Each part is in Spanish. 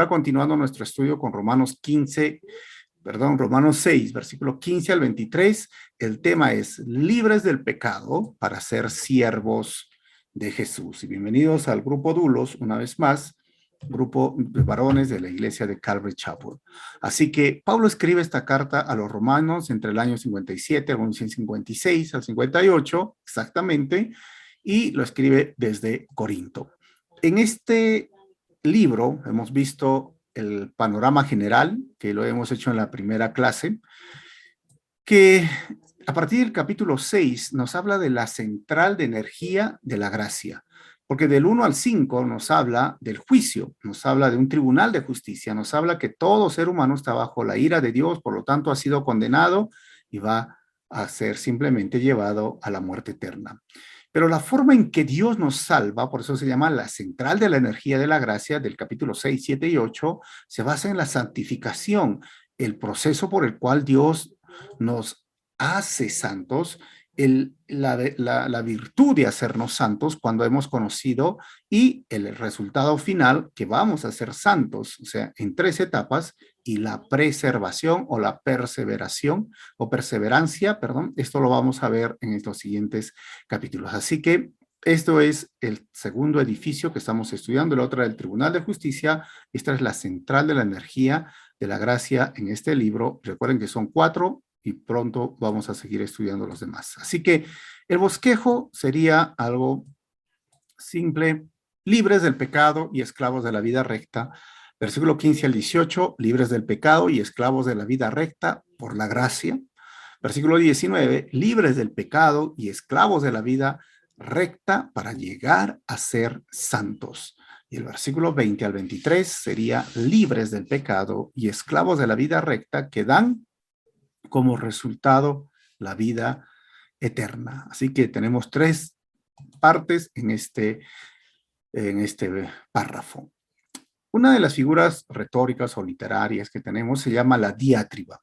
ahora continuando nuestro estudio con Romanos 6, versículo 15 al 23, el tema es libres del pecado para ser siervos de Jesús. Y bienvenidos al grupo Dulos, una vez más, grupo de varones de la iglesia de Calvary Chapel. Así que Pablo escribe esta carta a los romanos entre el año 57, al 56 al 58, exactamente, y lo escribe desde Corinto. En este libro hemos visto el panorama general, que lo hemos hecho en la primera clase, que a partir del capítulo 6 nos habla de la central de energía de la gracia, porque del 1 al 5 nos habla del juicio, nos habla de un tribunal de justicia, nos habla que todo ser humano está bajo la ira de Dios, por lo tanto ha sido condenado y va a ser simplemente llevado a la muerte eterna. Pero la forma en que Dios nos salva, por eso se llama la central de la energía de la gracia del capítulo 6, 7 y 8, se basa en la santificación, el proceso por el cual Dios nos hace santos, la virtud de hacernos santos cuando hemos conocido y el resultado final que vamos a ser santos, o sea, en 3 etapas, y la preservación o la perseveración o perseverancia, perdón, esto lo vamos a ver en estos siguientes capítulos. Así que esto es el segundo edificio que estamos estudiando, el otro es el Tribunal de Justicia, esta es la central de la energía de la gracia en este libro. Recuerden que son 4 y pronto vamos a seguir estudiando los demás. Así que el bosquejo sería algo simple: libres del pecado y esclavos de la vida recta. Versículo 15 al 18, libres del pecado y esclavos de la vida recta por la gracia. Versículo 19, libres del pecado y esclavos de la vida recta para llegar a ser santos. Y el versículo 20 al 23 sería libres del pecado y esclavos de la vida recta que dan como resultado la vida eterna. Así que tenemos 3 partes en este párrafo. Una de las figuras retóricas o literarias que tenemos se llama la diátriba.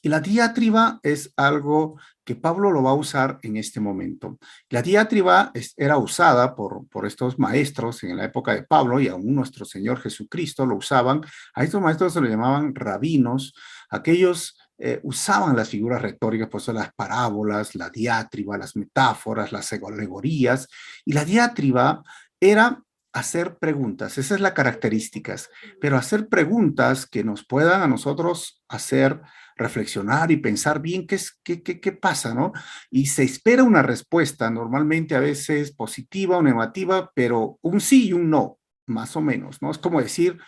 Y la diátriba es algo que Pablo lo va a usar en este momento. La diátriba era usada por estos maestros en la época de Pablo, y aún nuestro Señor Jesucristo lo usaban. A estos maestros se los llamaban rabinos. Aquellos usaban las figuras retóricas, por eso las parábolas, la diátriba, las metáforas, las alegorías. Y la diátriba era hacer preguntas, esa es la característica, pero hacer preguntas que nos puedan a nosotros hacer reflexionar y pensar bien qué pasa, ¿no? Y se espera una respuesta, normalmente a veces positiva o negativa, pero un sí y un no, más o menos, ¿no? Es como decir,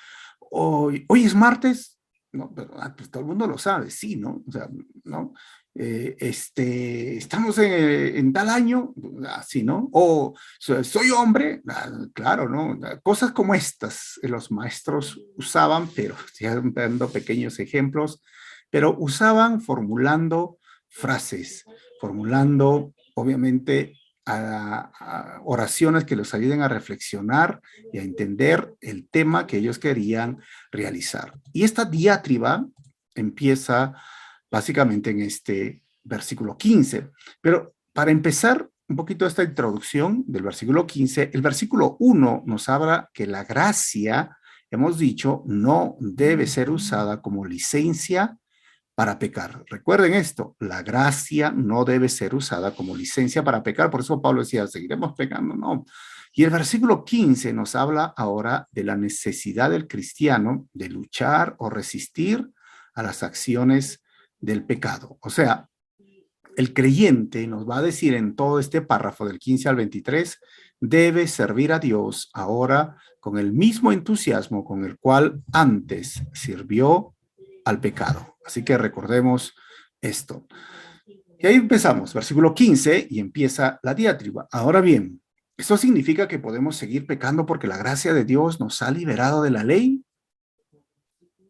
hoy es martes, no, pero pues todo el mundo lo sabe, sí, ¿no? O sea, ¿no? Estamos en tal año, así, ¿no? O soy hombre, claro, ¿no? Cosas como estas los maestros usaban, pero estoy dando pequeños ejemplos, pero usaban formulando frases, formulando, obviamente, oraciones que los ayuden a reflexionar y a entender el tema que ellos querían realizar. Y esta diátriba empieza básicamente en este versículo 15. Pero para empezar un poquito esta introducción del versículo 15, el versículo 1 nos habla que la gracia, hemos dicho, no debe ser usada como licencia para pecar. Recuerden esto, la gracia no debe ser usada como licencia para pecar. Por eso Pablo decía, ¿seguiremos pecando? No. Y el versículo 15 nos habla ahora de la necesidad del cristiano de luchar o resistir a las acciones del pecado. O sea, el creyente nos va a decir en todo este párrafo del 15 al 23, debe servir a Dios ahora con el mismo entusiasmo con el cual antes sirvió al pecado. Así que recordemos esto. Y ahí empezamos, versículo 15, y empieza la diatriba. Ahora bien, ¿esto significa que podemos seguir pecando porque la gracia de Dios nos ha liberado de la ley?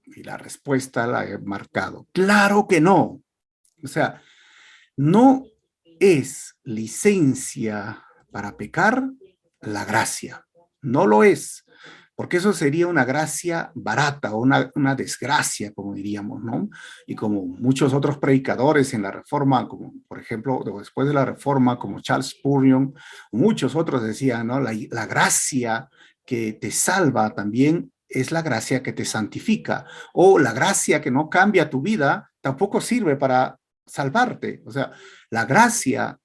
Y la respuesta la he marcado. Claro que no. O sea, no es licencia para pecar la gracia. No lo es. Porque eso sería una gracia barata o una desgracia, como diríamos, ¿no? Y como muchos otros predicadores en la Reforma, como por ejemplo, después de la Reforma, como Charles Spurgeon, muchos otros decían, ¿no? La gracia que te salva también es la gracia que te santifica, o la gracia que no cambia tu vida tampoco sirve para salvarte. O sea, la gracia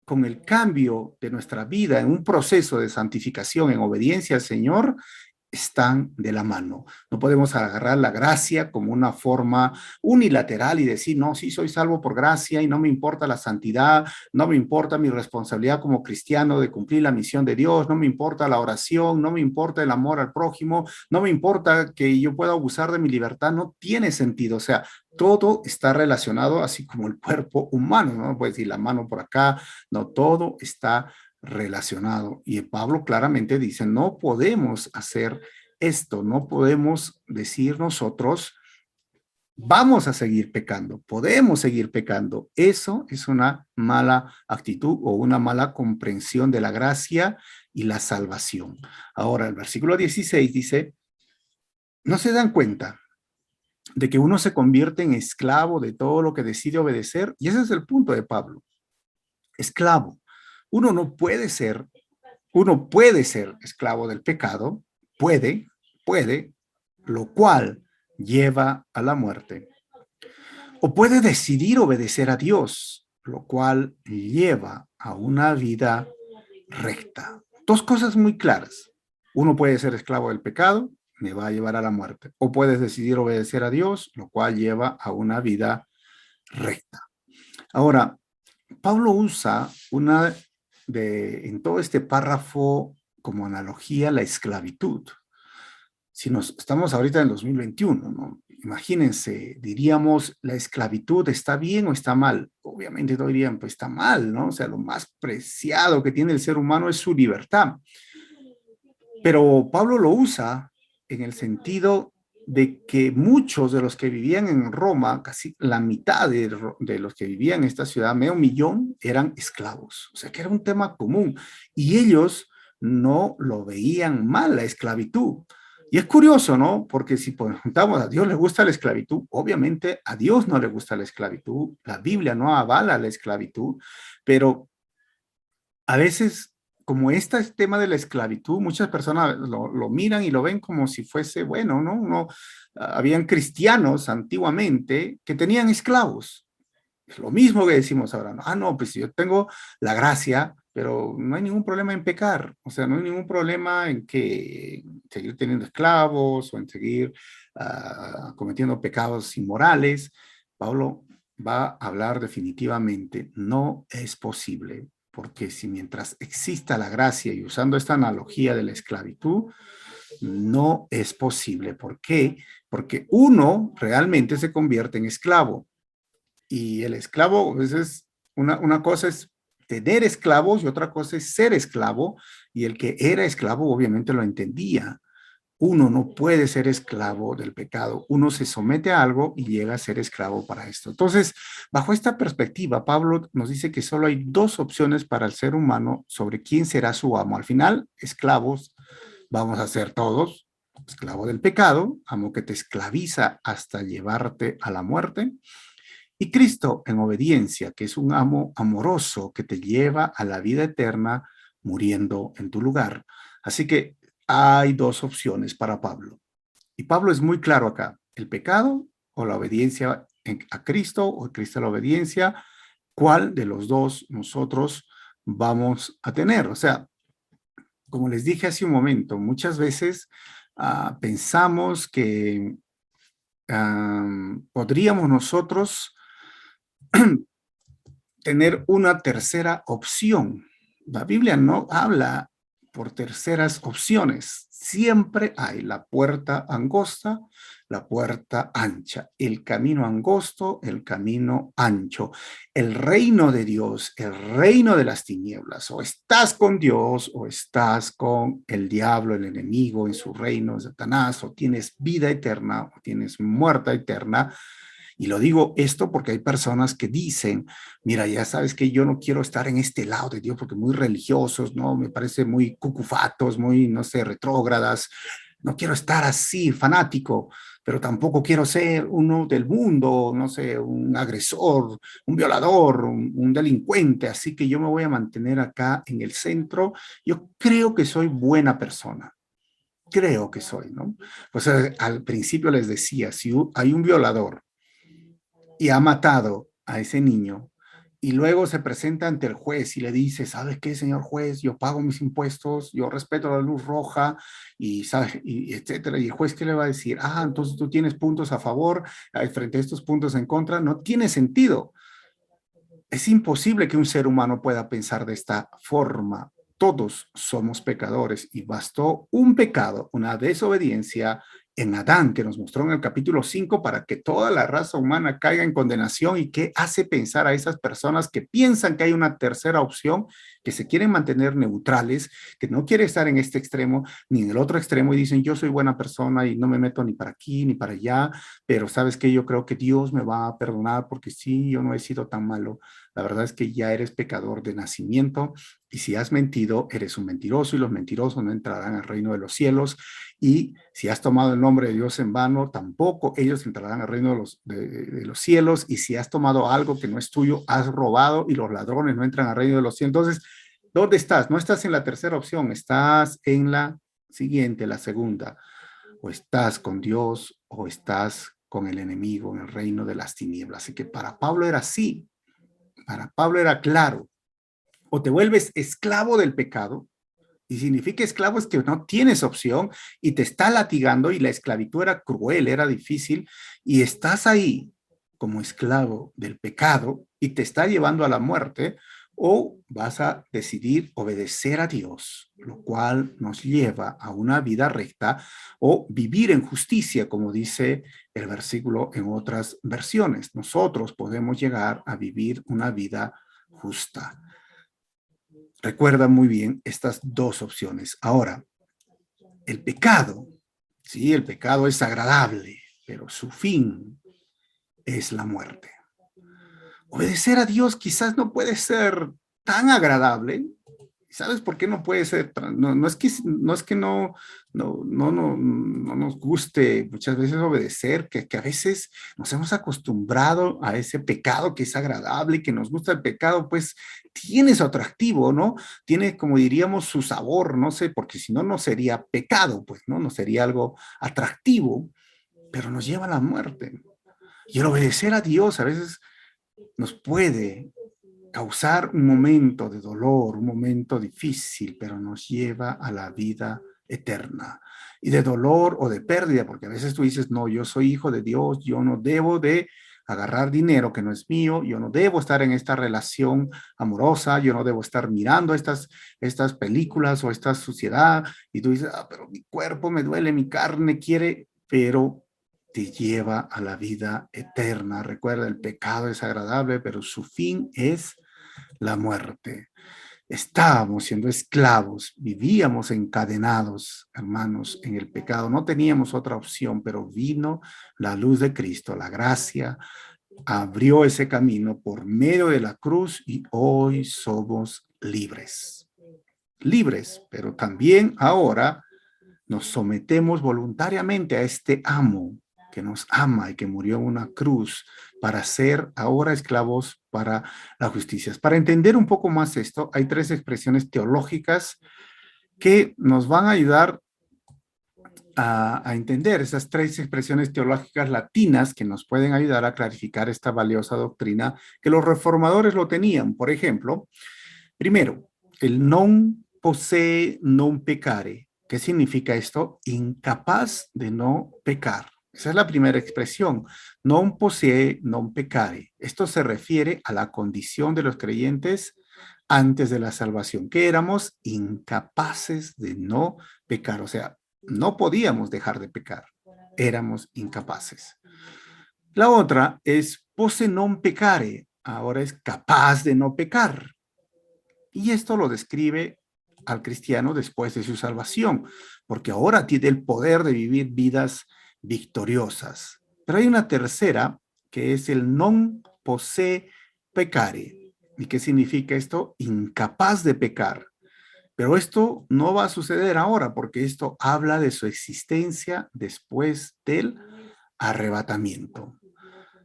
con el cambio de nuestra vida en un proceso de santificación en obediencia al Señor están de la mano. No podemos agarrar la gracia como una forma unilateral y decir, no, sí soy salvo por gracia y no me importa la santidad, no me importa mi responsabilidad como cristiano de cumplir la misión de Dios, no me importa la oración, no me importa el amor al prójimo, no me importa que yo pueda abusar de mi libertad, no tiene sentido. O sea, todo está relacionado, así como el cuerpo humano, ¿no? Puedes decir la mano por acá, no, todo está relacionado. Y Pablo claramente dice, no podemos hacer esto, no podemos decir nosotros, vamos a seguir pecando, podemos seguir pecando. Eso es una mala actitud o una mala comprensión de la gracia y la salvación. Ahora, el versículo 16 dice, ¿no se dan cuenta de que uno se convierte en esclavo de todo lo que decide obedecer? Y ese es el punto de Pablo. Esclavo. Uno no puede ser Uno puede ser esclavo del pecado, puede, lo cual lleva a la muerte. O puede decidir obedecer a Dios, lo cual lleva a una vida recta. Dos cosas muy claras. Uno puede ser esclavo del pecado, me va a llevar a la muerte. O puedes decidir obedecer a Dios, lo cual lleva a una vida recta. Ahora, Pablo usa en todo este párrafo como analogía la esclavitud. Si estamos ahorita en 2021, ¿no? Imagínense, diríamos, ¿la esclavitud está bien o está mal? Obviamente todos dirían, pues está mal, ¿no? O sea, lo más preciado que tiene el ser humano es su libertad. Pero Pablo lo usa en el sentido de que muchos de los que vivían en Roma, casi la mitad de los que vivían en esta ciudad, medio millón, eran esclavos. O sea, que era un tema común. Y ellos no lo veían mal, la esclavitud. Y es curioso, ¿no? Porque si preguntamos, ¿a Dios le gusta la esclavitud? Obviamente a Dios no le gusta la esclavitud. La Biblia no avala la esclavitud, pero a veces, como este tema de la esclavitud, muchas personas lo miran y lo ven como si fuese, bueno, ¿no? Habían cristianos antiguamente que tenían esclavos. Es lo mismo que decimos ahora, ¿no? Ah, no, pues yo tengo la gracia, pero no hay ningún problema en pecar. O sea, no hay ningún problema en que seguir teniendo esclavos o en seguir cometiendo pecados inmorales. Pablo va a hablar definitivamente, no es posible, porque si mientras exista la gracia y usando esta analogía de la esclavitud, no es posible. ¿Por qué? Porque uno realmente se convierte en esclavo. Y el esclavo, a veces, una cosa es tener esclavos y otra cosa es ser esclavo. Y el que era esclavo obviamente lo entendía. Uno no puede ser esclavo del pecado. Uno se somete a algo y llega a ser esclavo para esto. Entonces, bajo esta perspectiva, Pablo nos dice que solo hay dos opciones para el ser humano sobre quién será su amo. Al final, esclavos vamos a ser todos. Esclavo del pecado, amo que te esclaviza hasta llevarte a la muerte. Y Cristo en obediencia, que es un amo amoroso que te lleva a la vida eterna muriendo en tu lugar. Así que hay dos opciones para Pablo. Y Pablo es muy claro acá, el pecado o la obediencia a Cristo o Cristo a la obediencia, ¿cuál de los dos nosotros vamos a tener? O sea, como les dije hace un momento, muchas veces pensamos que podríamos nosotros tener una tercera opción. La Biblia no habla por terceras opciones. Siempre hay la puerta angosta, la puerta ancha, el camino angosto, el camino ancho, el reino de Dios, el reino de las tinieblas. O estás con Dios o estás con el diablo, el enemigo en su reino, Satanás, o tienes vida eterna o tienes muerte eterna. Y lo digo esto porque hay personas que dicen, mira, ya sabes que yo no quiero estar en este lado de Dios porque muy religiosos, ¿no? Me parece muy cucufatos, muy, no sé, retrógradas. No quiero estar así, fanático, pero tampoco quiero ser uno del mundo, no sé, un agresor, un violador, un delincuente. Así que yo me voy a mantener acá en el centro. Yo creo que soy buena persona. creo que soy, ¿no? Pues al principio les decía, si hay un violador y ha matado a ese niño y luego se presenta ante el juez y le dice, ¿sabes qué, señor juez? Yo pago mis impuestos, yo respeto la luz roja y, ¿sabes? Y etcétera. Y el juez, ¿qué le va a decir? Ah, entonces tú tienes puntos a favor frente a estos puntos en contra. No tiene sentido. Es imposible que un ser humano pueda pensar de esta forma. Todos somos pecadores y bastó un pecado, una desobediencia en Adán, que nos mostró en el capítulo 5, para que toda la raza humana caiga en condenación. ¿Y qué hace pensar a esas personas que piensan que hay una tercera opción, que se quieren mantener neutrales, que no quieren estar en este extremo ni en el otro extremo y dicen yo soy buena persona y no me meto ni para aquí ni para allá, pero sabes que yo creo que Dios me va a perdonar porque sí, yo no he sido tan malo? La verdad es que ya eres pecador de nacimiento y si has mentido, eres un mentiroso y los mentirosos no entrarán al reino de los cielos. Y si has tomado el nombre de Dios en vano, tampoco ellos entrarán al reino de los cielos. Y si has tomado algo que no es tuyo, has robado y los ladrones no entran al reino de los cielos. Entonces, ¿dónde estás? No estás en la tercera opción, estás en la siguiente, la segunda. O estás con Dios o estás con el enemigo en el reino de las tinieblas. Así que para Pablo era así. Para Pablo era claro, o te vuelves esclavo del pecado, y significa esclavo es que no tienes opción y te está latigando y la esclavitud era cruel, era difícil y estás ahí como esclavo del pecado y te está llevando a la muerte, o vas a decidir obedecer a Dios, lo cual nos lleva a una vida recta o vivir en justicia, como dice el versículo en otras versiones. Nosotros podemos llegar a vivir una vida justa. Recuerda muy bien estas dos opciones. Ahora, el pecado, sí, el pecado es agradable, pero su fin es la muerte. Obedecer a Dios quizás no puede ser tan agradable. ¿Sabes por qué no puede ser? No es que no nos guste muchas veces obedecer, que a veces nos hemos acostumbrado a ese pecado que es agradable, que nos gusta el pecado, pues tiene su atractivo, ¿no? Tiene, como diríamos, su sabor, no sé, porque si no, no sería pecado, pues, ¿no? No sería algo atractivo, pero nos lleva a la muerte. Y el obedecer a Dios a veces nos puede causar un momento de dolor, un momento difícil, pero nos lleva a la vida eterna. Y de dolor o de pérdida, porque a veces tú dices, no, yo soy hijo de Dios, yo no debo de agarrar dinero que no es mío, yo no debo estar en esta relación amorosa, yo no debo estar mirando estas películas o esta suciedad, y tú dices, ah, pero mi cuerpo me duele, mi carne quiere, pero te lleva a la vida eterna. Recuerda, el pecado es agradable, pero su fin es la muerte. Estábamos siendo esclavos, vivíamos encadenados, hermanos, en el pecado. No teníamos otra opción, pero vino la luz de Cristo, la gracia, abrió ese camino por medio de la cruz y hoy somos libres. Libres, pero también ahora nos sometemos voluntariamente a este amo que nos ama y que murió en una cruz para ser ahora esclavos para la justicia. Para entender un poco más esto, hay tres expresiones teológicas que nos van a ayudar a entender esas tres expresiones teológicas latinas que nos pueden ayudar a clarificar esta valiosa doctrina que los reformadores lo tenían. Por ejemplo, primero, el non possee non pecare. ¿Qué significa esto? Incapaz de no pecar. Esa es la primera expresión. Non possee non pecare. Esto se refiere a la condición de los creyentes antes de la salvación, que éramos incapaces de no pecar. O sea, no podíamos dejar de pecar. Éramos incapaces. La otra es posse non pecare. Ahora es capaz de no pecar. Y esto lo describe al cristiano después de su salvación, porque ahora tiene el poder de vivir vidas victoriosas. Pero hay una tercera, que es el non posse pecare. ¿Y qué significa esto? Incapaz de pecar. Pero esto no va a suceder ahora, porque esto habla de su existencia después del arrebatamiento.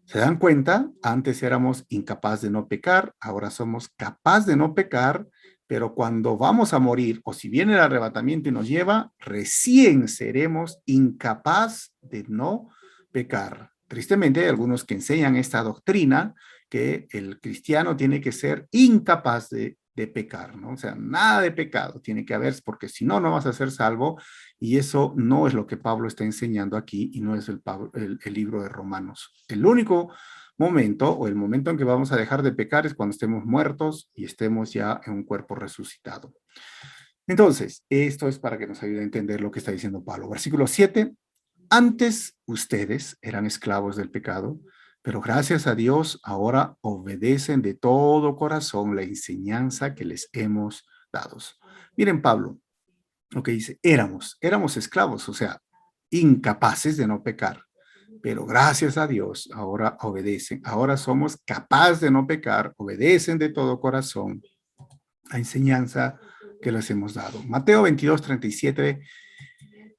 ¿Se dan cuenta? Antes éramos incapaces de no pecar, ahora somos capaces de no pecar, pero cuando vamos a morir o si viene el arrebatamiento y nos lleva, recién seremos incapaz de no pecar. Tristemente, hay algunos que enseñan esta doctrina que el cristiano tiene que ser incapaz de pecar, ¿no? O sea, nada de pecado tiene que haber, porque si no, no vas a ser salvo, y eso no es lo que Pablo está enseñando aquí, y no es el libro de Romanos. El único momento, o el momento en que vamos a dejar de pecar, es cuando estemos muertos y estemos ya en un cuerpo resucitado. Entonces, esto es para que nos ayude a entender lo que está diciendo Pablo. Versículo 7. Antes ustedes eran esclavos del pecado, pero gracias a Dios ahora obedecen de todo corazón la enseñanza que les hemos dado. Miren Pablo, lo que dice, éramos esclavos, o sea, incapaces de no pecar, pero gracias a Dios ahora obedecen, ahora somos capaces de no pecar, obedecen de todo corazón la enseñanza que les hemos dado. Mateo 22:37.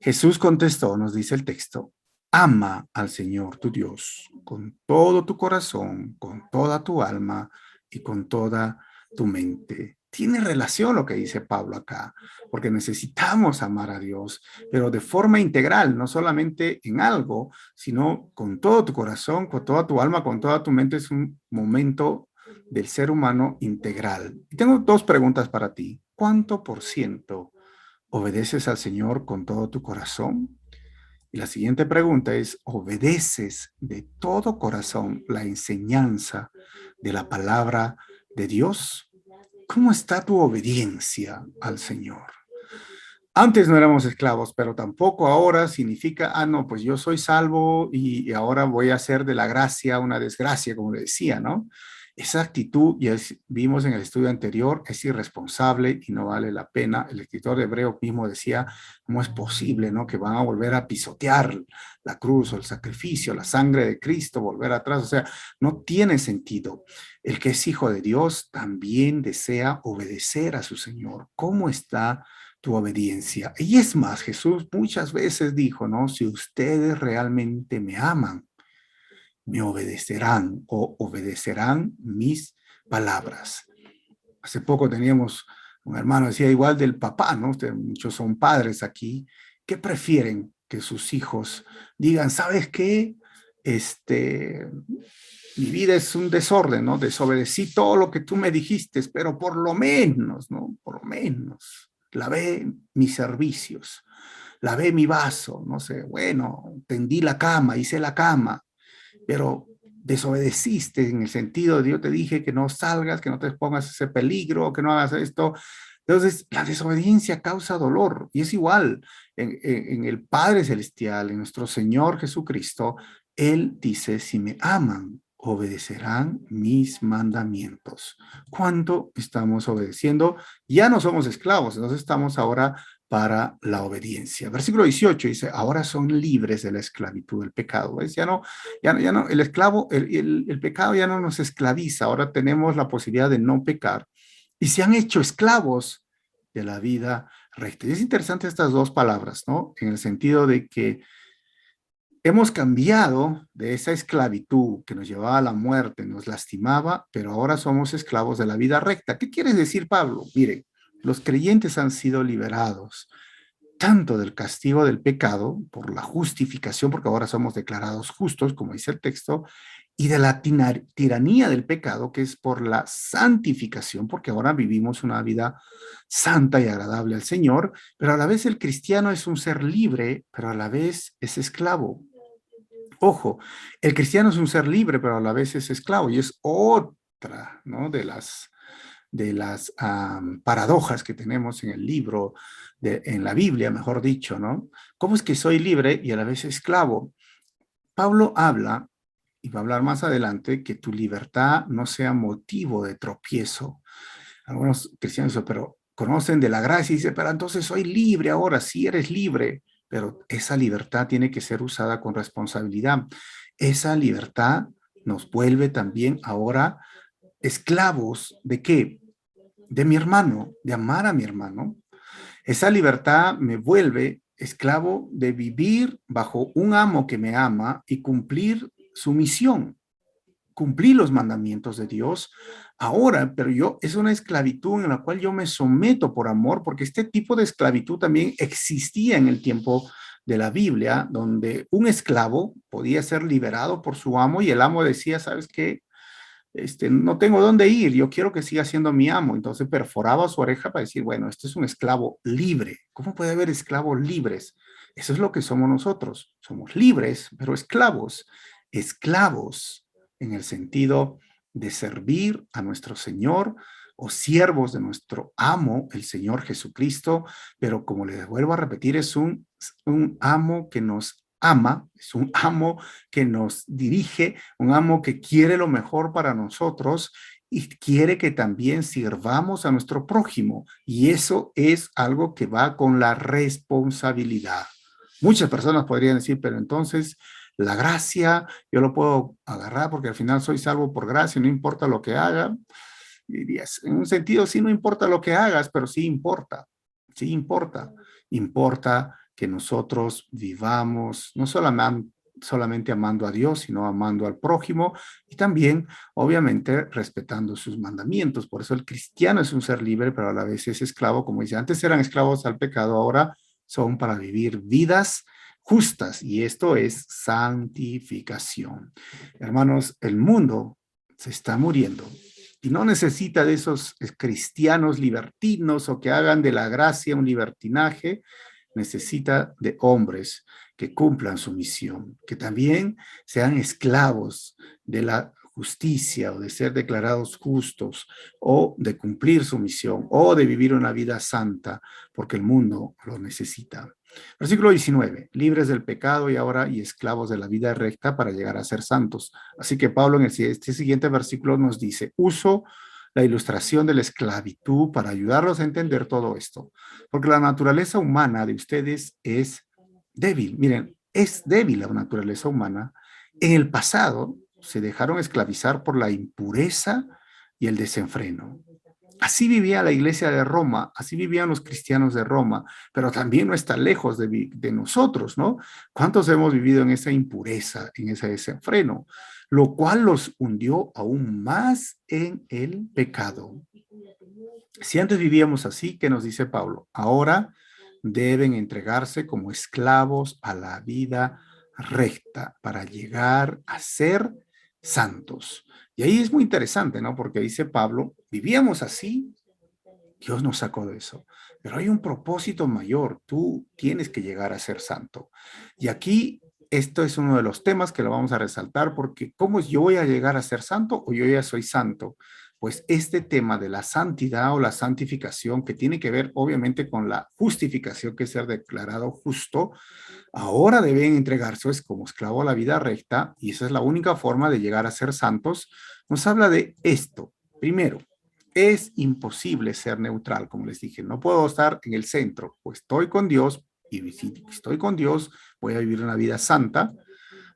Jesús contestó, nos dice el texto, ama al Señor tu Dios con todo tu corazón, con toda tu alma y con toda tu mente. Tiene relación lo que dice Pablo acá, porque necesitamos amar a Dios, pero de forma integral, no solamente en algo, sino con todo tu corazón, con toda tu alma, con toda tu mente. Es un momento del ser humano integral. Y tengo dos preguntas para ti. ¿Cuánto por ciento obedeces al Señor con todo tu corazón? Y la siguiente pregunta es, ¿obedeces de todo corazón la enseñanza de la palabra de Dios? ¿Cómo está tu obediencia al Señor? Antes no éramos esclavos, pero tampoco ahora significa, no, pues yo soy salvo y ahora voy a hacer de la gracia una desgracia, como le decía, ¿no? Esa actitud, ya vimos en el estudio anterior, es irresponsable y no vale la pena. El escritor de Hebreo mismo decía, ¿cómo es posible, no? Que van a volver a pisotear la cruz o el sacrificio, la sangre de Cristo, volver atrás. O sea, no tiene sentido. El que es hijo de Dios también desea obedecer a su Señor. ¿Cómo está tu obediencia? Y es más, Jesús muchas veces dijo, ¿no? Si ustedes realmente me aman, me obedecerán o obedecerán mis palabras. Hace poco teníamos un hermano, decía igual del papá, ¿no? Ustedes, muchos son padres aquí. ¿Qué prefieren? Que sus hijos digan, ¿sabes qué? Mi vida es un desorden, ¿no? Desobedecí todo lo que tú me dijiste, pero por lo menos, ¿no? Por lo menos, lavé mis servicios, lavé mi vaso, no sé, bueno, tendí la cama, hice la cama, pero desobedeciste en el sentido de yo te dije que no salgas, que no te expongas ese peligro, que no hagas esto. Entonces, la desobediencia causa dolor y es igual en el Padre Celestial, en nuestro Señor Jesucristo. Él dice, si me aman, obedecerán mis mandamientos. ¿Cuánto estamos obedeciendo? Ya no somos esclavos, entonces estamos ahora para la obediencia. Versículo 18 dice, ahora son libres de la esclavitud del pecado. ¿Ves? Ya no, el pecado ya no nos esclaviza, ahora tenemos la posibilidad de no pecar y se han hecho esclavos de la vida recta. Y es interesante estas dos palabras, ¿no? En el sentido de que hemos cambiado de esa esclavitud que nos llevaba a la muerte, nos lastimaba, pero ahora somos esclavos de la vida recta. ¿Qué quiere decir Pablo? Miren, los creyentes han sido liberados tanto del castigo del pecado por la justificación, porque ahora somos declarados justos, como dice el texto, y de la tiranía del pecado, que es por la santificación, porque ahora vivimos una vida santa y agradable al Señor, pero a la vez el cristiano es un ser libre, pero a la vez es esclavo. Ojo, el cristiano es un ser libre, pero a la vez es esclavo, y es otra, ¿no? de las paradojas que tenemos en el libro, en la Biblia, mejor dicho, ¿no? ¿Cómo es que soy libre y a la vez esclavo? Pablo habla, y va a hablar más adelante, que tu libertad no sea motivo de tropiezo. Algunos cristianos dicen, pero conocen de la gracia y dicen, pero entonces soy libre ahora, sí eres libre, pero esa libertad tiene que ser usada con responsabilidad. Esa libertad nos vuelve también ahora esclavos de qué? De mi hermano, de amar a mi hermano. Esa libertad me vuelve esclavo de vivir bajo un amo que me ama y cumplir su misión. cumplí los mandamientos de Dios. Ahora, pero es una esclavitud en la cual yo me someto por amor, porque este tipo de esclavitud también existía en el tiempo de la Biblia, donde un esclavo podía ser liberado por su amo y el amo decía, ¿sabes qué? No tengo dónde ir, yo quiero que siga siendo mi amo. Entonces perforaba su oreja para decir, bueno, este es un esclavo libre. ¿Cómo puede haber esclavos libres? Eso es lo que somos nosotros. Somos libres, pero esclavos. Esclavos en el sentido de servir a nuestro Señor o siervos de nuestro amo, el Señor Jesucristo, pero como les vuelvo a repetir, es un amo que nos ama, es un amo que nos dirige, un amo que quiere lo mejor para nosotros y quiere que también sirvamos a nuestro prójimo. Y eso es algo que va con la responsabilidad. Muchas personas podrían decir, pero entonces la gracia, yo lo puedo agarrar porque al final soy salvo por gracia, no importa lo que haga. Dirías, en un sentido, sí, no importa lo que hagas, pero sí importa. Sí importa. Importa que nosotros vivamos no solamente amando a Dios, sino amando al prójimo y también, obviamente, respetando sus mandamientos. Por eso el cristiano es un ser libre, pero a la vez es esclavo, como dice, antes eran esclavos al pecado, ahora son para vivir vidas justas y esto es santificación. Hermanos, el mundo se está muriendo y no necesita de esos cristianos libertinos o que hagan de la gracia un libertinaje, necesita de hombres que cumplan su misión, que también sean esclavos de la justicia o de ser declarados justos o de cumplir su misión o de vivir una vida santa, porque el mundo lo necesita. Versículo 19, libres del pecado y esclavos de la vida recta para llegar a ser santos. Así que Pablo en este siguiente versículo nos dice, uso la ilustración de la esclavitud para ayudarlos a entender todo esto, porque la naturaleza humana de ustedes es débil. Miren, es débil la naturaleza humana. En el pasado se dejaron esclavizar por la impureza y el desenfreno. Así vivía la iglesia de Roma, así vivían los cristianos de Roma, pero también no está lejos de nosotros, ¿no? ¿Cuántos hemos vivido en esa impureza, en ese desenfreno? Lo cual los hundió aún más en el pecado. Si antes vivíamos así, ¿qué nos dice Pablo? Ahora deben entregarse como esclavos a la vida recta para llegar a ser santos. Y ahí es muy interesante, ¿no? Porque dice Pablo, vivíamos así, Dios nos sacó de eso, pero hay un propósito mayor, tú tienes que llegar a ser santo. Y aquí, esto es uno de los temas que lo vamos a resaltar, porque ¿cómo yo voy a llegar a ser santo o yo ya soy santo? Pues este tema de la santidad o la santificación, que tiene que ver obviamente con la justificación, que es ser declarado justo, ahora deben entregarse como esclavo a la vida recta, y esa es la única forma de llegar a ser santos. Nos habla de esto. Primero, es imposible ser neutral, como les dije, no puedo estar en el centro, o estoy con Dios, y si estoy con Dios, voy a vivir una vida santa,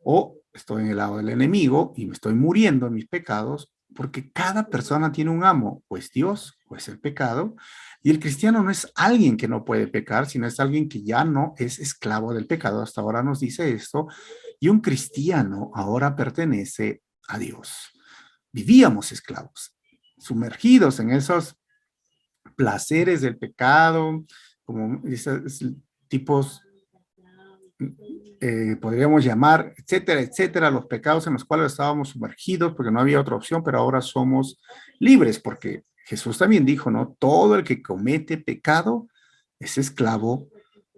o estoy en el lado del enemigo y me estoy muriendo en mis pecados, porque cada persona tiene un amo, o es Dios, o es el pecado, y el cristiano no es alguien que no puede pecar, sino es alguien que ya no es esclavo del pecado. Hasta ahora nos dice esto, y un cristiano ahora pertenece a Dios. Vivíamos esclavos, sumergidos en esos placeres del pecado, como esos tipos, podríamos llamar, etcétera, etcétera, los pecados en los cuales estábamos sumergidos porque no había otra opción, pero ahora somos libres porque Jesús también dijo, ¿no? Todo el que comete pecado es esclavo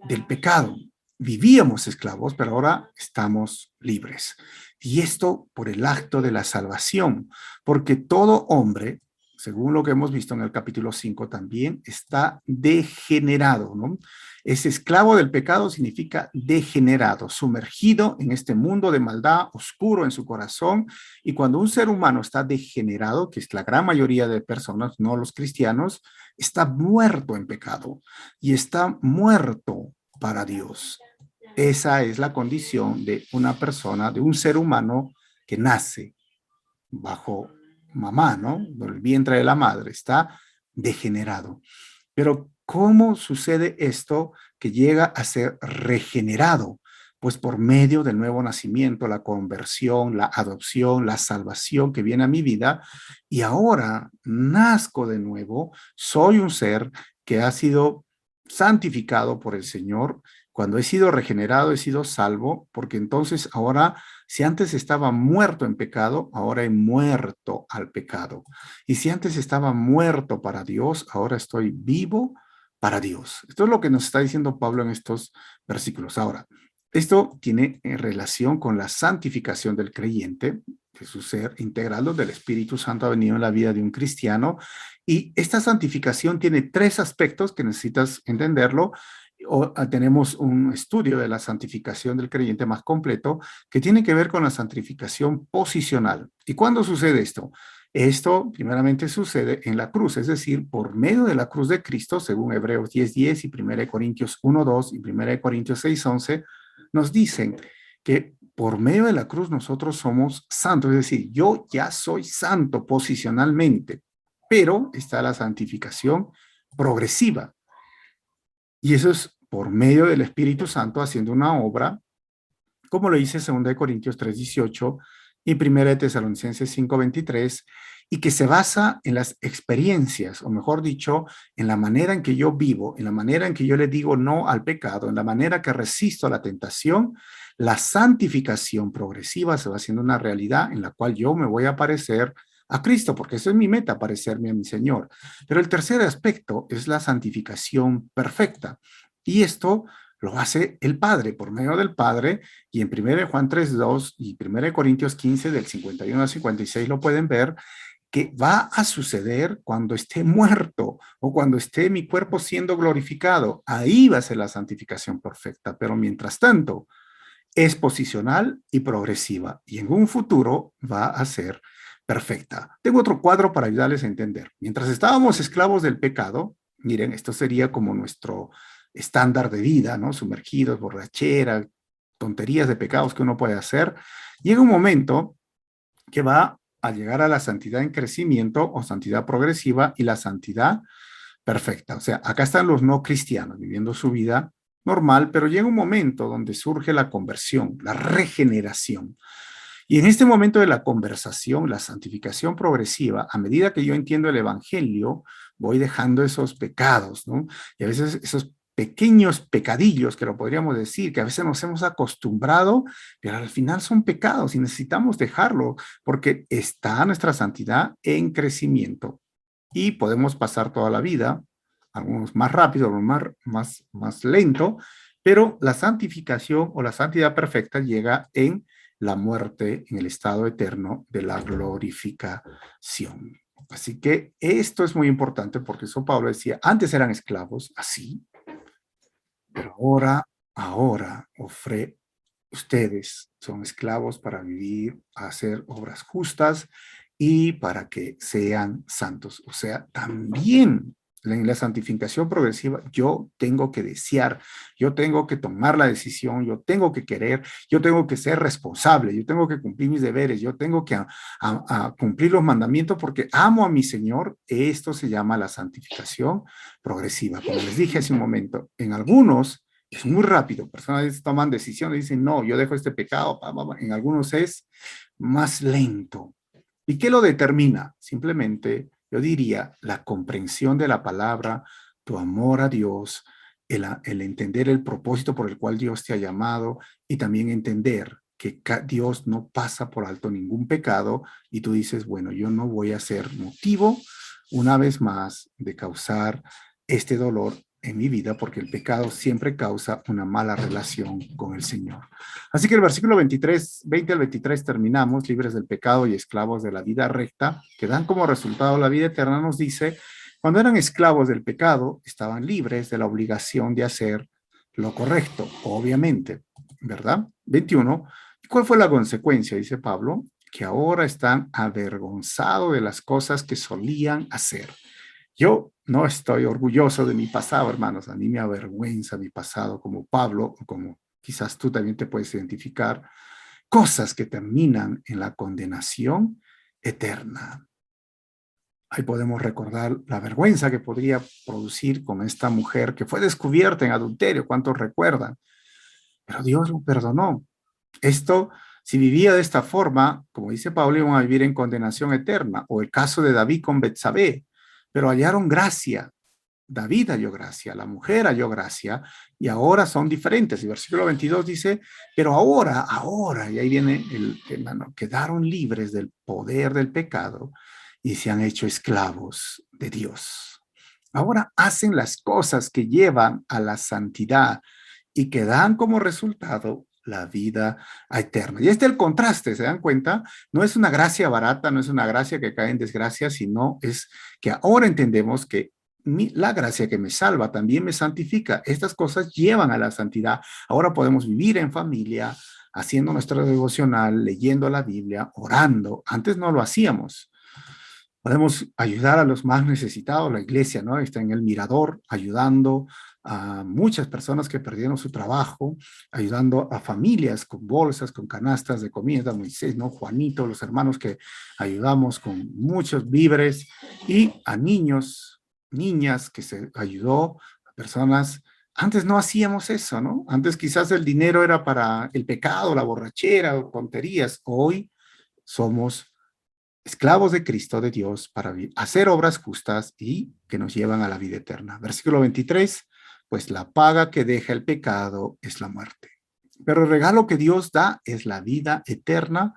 del pecado. Vivíamos esclavos, pero ahora estamos libres. Y esto por el acto de la salvación, porque todo hombre, según lo que hemos visto en el capítulo 5 también, está degenerado, ¿no? Es esclavo del pecado significa degenerado, sumergido en este mundo de maldad, oscuro en su corazón. Y cuando un ser humano está degenerado, que es la gran mayoría de personas, no los cristianos, está muerto en pecado y está muerto para Dios. Esa es la condición de una persona, de un ser humano que nace bajo mamá, ¿no? El vientre de la madre, está degenerado. Pero ¿cómo sucede esto que llega a ser regenerado? Pues por medio del nuevo nacimiento, la conversión, la adopción, la salvación que viene a mi vida, y ahora nazco de nuevo, soy un ser que ha sido santificado por el Señor. Cuando he sido regenerado, he sido salvo, porque entonces ahora, si antes estaba muerto en pecado, ahora he muerto al pecado. Y si antes estaba muerto para Dios, ahora estoy vivo para Dios. Esto es lo que nos está diciendo Pablo en estos versículos. Ahora, esto tiene relación con la santificación del creyente, de su ser integral, donde el Espíritu Santo ha venido en la vida de un cristiano. Y esta santificación tiene tres aspectos que necesitas entenderlo. Tenemos un estudio de la santificación del creyente más completo que tiene que ver con la santificación posicional. ¿Y cuándo sucede esto? Esto primeramente sucede en la cruz, es decir, por medio de la cruz de Cristo, según Hebreos 10:10 y 1 Corintios 1:2 y 1 Corintios 6:11, nos dicen que por medio de la cruz nosotros somos santos, es decir, yo ya soy santo posicionalmente, pero está la santificación progresiva. Y eso es por medio del Espíritu Santo haciendo una obra, como lo dice 2 Corintios 3:18 y 1 Tesalonicenses 5:23, y que se basa en las experiencias, o mejor dicho, en la manera en que yo vivo, en la manera en que yo le digo no al pecado, en la manera que resisto a la tentación. La santificación progresiva se va haciendo una realidad en la cual yo me voy a parecer a Cristo, porque eso es mi meta, parecerme a mi Señor. Pero el tercer aspecto es la santificación perfecta. Y esto lo hace el Padre, por medio del Padre, y en 1 Juan 3:2 y 1 Corintios 15, del 51 al 56, lo pueden ver, que va a suceder cuando esté muerto o cuando esté mi cuerpo siendo glorificado. Ahí va a ser la santificación perfecta, pero mientras tanto es posicional y progresiva, y en un futuro va a ser perfecta. Tengo otro cuadro para ayudarles a entender. Mientras estábamos esclavos del pecado, miren, esto sería como nuestro estándar de vida, ¿no? Sumergidos, borrachera, tonterías de pecados que uno puede hacer. Llega un momento que va a llegar a la santidad en crecimiento o santidad progresiva y la santidad perfecta. O sea, acá están los no cristianos viviendo su vida normal, pero llega un momento donde surge la conversión, la regeneración. Y en este momento de la conversación, la santificación progresiva, a medida que yo entiendo el evangelio, voy dejando esos pecados, ¿no? Y a veces esos pequeños pecadillos, que lo podríamos decir, que a veces nos hemos acostumbrado, pero al final son pecados y necesitamos dejarlo porque está nuestra santidad en crecimiento y podemos pasar toda la vida, algunos más rápido, algunos más lento, pero la santificación o la santidad perfecta llega en la muerte, en el estado eterno de la glorificación. Así que esto es muy importante porque eso Pablo decía, antes eran esclavos, así, pero ahora, ustedes son esclavos para vivir, hacer obras justas y para que sean santos. O sea, también en la santificación progresiva yo tengo que desear, yo tengo que tomar la decisión, yo tengo que querer, yo tengo que ser responsable, yo tengo que cumplir mis deberes, yo tengo que a cumplir los mandamientos porque amo a mi Señor. Esto se llama la santificación progresiva. Como les dije hace un momento, en algunos es muy rápido. Personas toman decisiones y dicen, no, yo dejo este pecado. En algunos es más lento. ¿Y qué lo determina? Simplemente, yo diría, la comprensión de la palabra, tu amor a Dios, el entender el propósito por el cual Dios te ha llamado y también entender que Dios no pasa por alto ningún pecado y tú dices, bueno, yo no voy a ser motivo una vez más de causar este dolor en mi vida, porque el pecado siempre causa una mala relación con el Señor. Así que el versículo 20 al 23 terminamos, libres del pecado y esclavos de la vida recta, que dan como resultado la vida eterna, nos dice, cuando eran esclavos del pecado, estaban libres de la obligación de hacer lo correcto, obviamente, ¿verdad? 21. ¿Cuál fue la consecuencia? Dice Pablo, que ahora están avergonzados de las cosas que solían hacer. Yo no estoy orgulloso de mi pasado, hermanos. A mí me avergüenza mi pasado, como Pablo, o como quizás tú también te puedes identificar, cosas que terminan en la condenación eterna. Ahí podemos recordar la vergüenza que podría producir con esta mujer que fue descubierta en adulterio. ¿Cuántos recuerdan? pero Dios lo perdonó. Esto, si vivía de esta forma, como dice Pablo, iban a vivir en condenación eterna, o el caso de David con Betsabé, pero hallaron gracia. David halló gracia, la mujer halló gracia, y ahora son diferentes. El versículo 22 dice, pero ahora, y ahí viene el tema, ¿no? Quedaron libres del poder del pecado y se han hecho esclavos de Dios. Ahora hacen las cosas que llevan a la santidad y que dan como resultado la vida eterna. Y este es el contraste, ¿se dan cuenta? No es una gracia barata, no es una gracia que cae en desgracia, sino es que ahora entendemos que la gracia que me salva también me santifica. Estas cosas llevan a la santidad. Ahora podemos vivir en familia, haciendo nuestro devocional, leyendo la Biblia, orando. Antes no lo hacíamos. Podemos ayudar a los más necesitados. La iglesia, ¿no? Está en el mirador, ayudando a muchas personas que perdieron su trabajo, ayudando a familias con bolsas, con canastas de comida, Moisés, ¿no? Juanito, los hermanos que ayudamos con muchos víveres, y a niños, niñas que se ayudó, a personas. Antes no hacíamos eso, ¿no? Antes quizás el dinero era para el pecado, la borrachera o tonterías. Hoy somos esclavos de Cristo, de Dios, para hacer obras justas y que nos llevan a la vida eterna. Versículo 23, pues la paga que deja el pecado es la muerte. Pero el regalo que Dios da es la vida eterna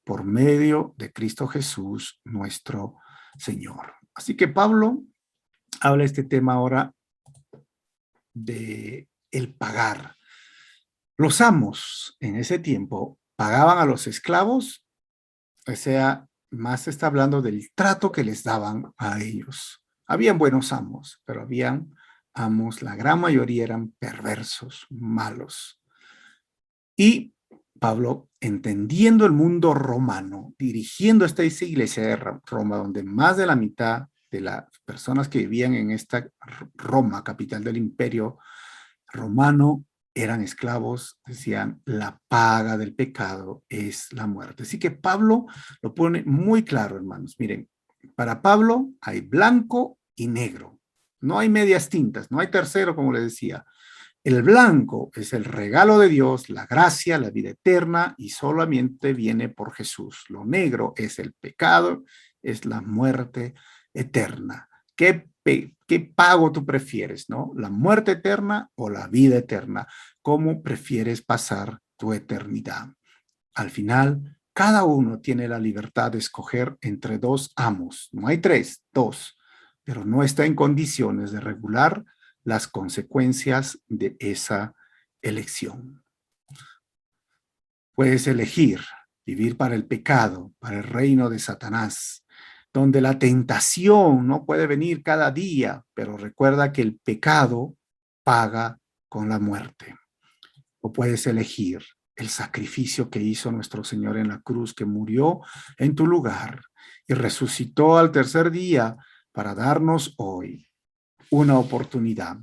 por medio de Cristo Jesús, nuestro Señor. Así que Pablo habla este tema ahora de el pagar. Los amos en ese tiempo pagaban a los esclavos, o sea, más está hablando del trato que les daban a ellos. Habían buenos amos, pero habían amos, la gran mayoría eran perversos, malos. Y Pablo, entendiendo el mundo romano, dirigiendo esta iglesia de Roma, donde más de la mitad de las personas que vivían en esta Roma, capital del imperio romano, eran esclavos, decían, la paga del pecado es la muerte. Así que Pablo lo pone muy claro, hermanos. Miren, para Pablo hay blanco y negro. No hay medias tintas, no hay tercero, como le decía. El blanco es el regalo de Dios, la gracia, la vida eterna, y solamente viene por Jesús. Lo negro es el pecado, es la muerte eterna. ¿Qué pago tú prefieres, no? ¿La muerte eterna o la vida eterna? ¿Cómo prefieres pasar tu eternidad? Al final, cada uno tiene la libertad de escoger entre dos amos. No hay tres, dos, pero no está en condiciones de regular las consecuencias de esa elección. Puedes elegir vivir para el pecado, para el reino de Satanás, donde la tentación no puede venir cada día, pero recuerda que el pecado paga con la muerte. O puedes elegir el sacrificio que hizo nuestro Señor en la cruz, que murió en tu lugar y resucitó al tercer día para darnos hoy una oportunidad.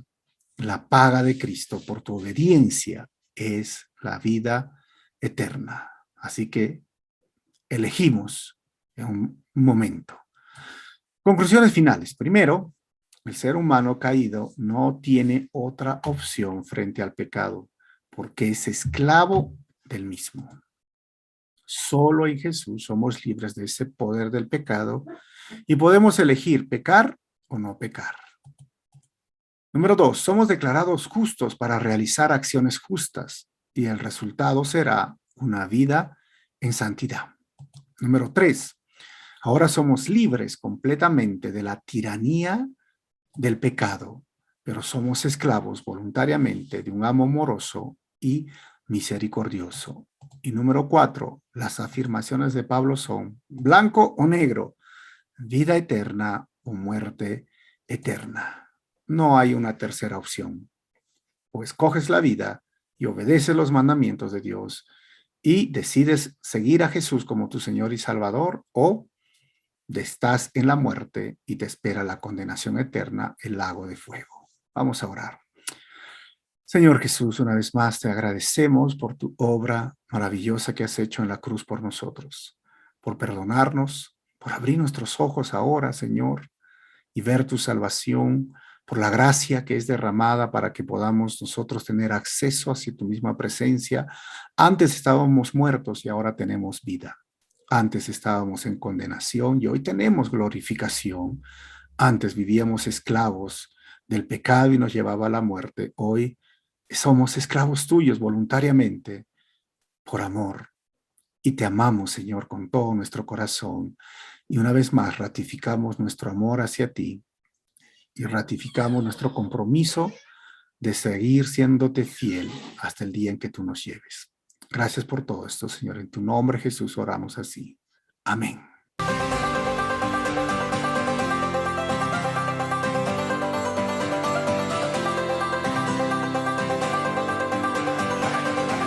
La paga de Cristo por tu obediencia es la vida eterna. Así que elegimos en un momento. Conclusiones finales. Primero, el ser humano caído no tiene otra opción frente al pecado, porque es esclavo del mismo. Solo en Jesús somos libres de ese poder del pecado y podemos elegir pecar o no pecar. Número 2, somos declarados justos para realizar acciones justas y el resultado será una vida en santidad. Número 3, ahora somos libres completamente de la tiranía del pecado, pero somos esclavos voluntariamente de un amo amoroso y misericordioso. Y número 4, las afirmaciones de Pablo son blanco o negro, vida eterna o muerte eterna. No hay una tercera opción. O escoges la vida y obedeces los mandamientos de Dios y decides seguir a Jesús como tu Señor y Salvador, o estás en la muerte y te espera la condenación eterna, el lago de fuego. Vamos a orar. Señor Jesús, una vez más te agradecemos por tu obra maravillosa que has hecho en la cruz por nosotros, por perdonarnos, por abrir nuestros ojos ahora, Señor, y ver tu salvación, por la gracia que es derramada para que podamos nosotros tener acceso hacia tu misma presencia. Antes estábamos muertos y ahora tenemos vida. Antes estábamos en condenación y hoy tenemos glorificación. Antes vivíamos esclavos del pecado y nos llevaba a la muerte. Hoy somos esclavos tuyos voluntariamente por amor. Y te amamos, Señor, con todo nuestro corazón. Y una vez más ratificamos nuestro amor hacia ti y ratificamos nuestro compromiso de seguir siéndote fiel hasta el día en que tú nos lleves. Gracias por todo esto, Señor. En tu nombre, Jesús, oramos así. Amén.